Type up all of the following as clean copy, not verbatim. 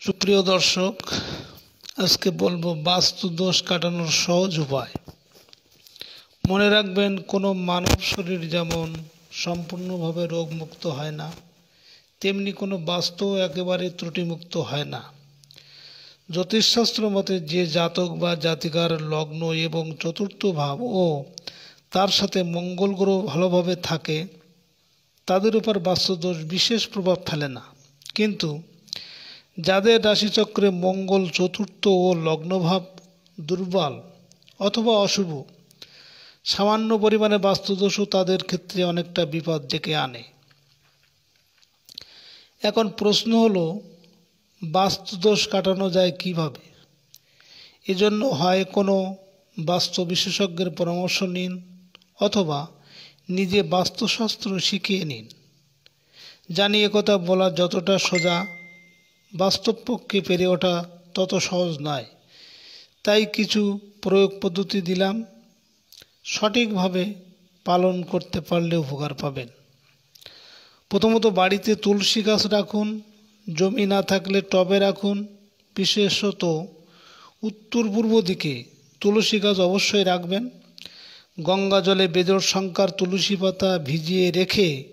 সুপ্রিয় দর্শক, আজকে বলবো বাস্তু দোষ কাটানোর সহজ উপায়। মনে রাখবেন, কোনো মানব শরীর যেমন সম্পূর্ণভাবে রোগমুক্ত হয় না, তেমনি কোনো বাস্তু একেবারে ত্রুটিমুক্ত হয় না। জ্যোতিষশাস্ত্র মতে যে জাতক বা জাতিকার লগ্ন এবং চতুর্থ ভাব ও তার সাথে মঙ্গল গ্রহ ভালোভাবে থাকে, তাদের উপর বাস্তুদোষ বিশেষ প্রভাব ফেলে না। কিন্তু যাদের রাশিচক্রে মঙ্গল চতুর্থ ও লগ্নভাব দুর্বল অথবা অশুভ, সামান্য পরিমাণে বাস্তুদোষও তাদের ক্ষেত্রে অনেকটা বিপদ ডেকে আনে। এখন প্রশ্ন হলো, বাস্তুদোষ কাটানো যায় কিভাবে? এজন্য হয় কোনো বাস্তু বিশেষজ্ঞের পরামর্শ নিন, অথবা নিজে বাস্তুশাস্ত্র শিখিয়ে নিন। জানি একথা বলা যতটা সোজা, বাস্তবপক্ষে পেরে ওঠা তত সহজ নয়। তাই কিছু প্রয়োগ পদ্ধতি দিলাম, সঠিকভাবে পালন করতে পারলে উপকার পাবেন। প্রথমত, বাড়িতে তুলসী গাছ রাখুন। জমি না থাকলে টবে রাখুন। বিশেষত উত্তর পূর্ব দিকে তুলসী গাছ অবশ্যই রাখবেন। গঙ্গা জলে বেজোড় সংখ্যার তুলসী পাতা ভিজিয়ে রেখে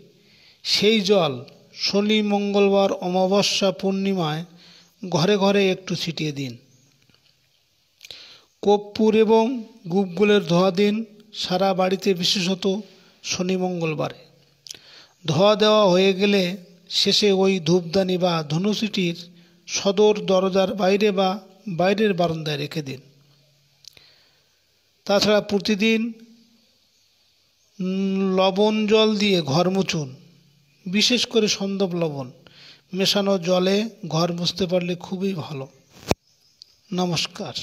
সেই জল শনি, মঙ্গলবার, অমাবস্যা, পূর্ণিমায় ঘরে ঘরে একটু ছিটিয়ে দিন। কর্পূর এবং গুগলের ধোঁয়া দিন সারা বাড়িতে, বিশেষত শনি, মঙ্গলবারে। ধোঁয়া দেওয়া হয়ে গেলে শেষে ওই ধূপদানি বা ধনুচিটির সদর দরজার বাইরে বা বাইরের বারান্দায় রেখে দিন। তাছাড়া প্রতিদিন লবণ জল দিয়ে ঘর মুছুন। বিশেষ করে সন্দব লবণ মেশানো জলে ঘর মুছতে পারলে খুবই ভালো। নমস্কার।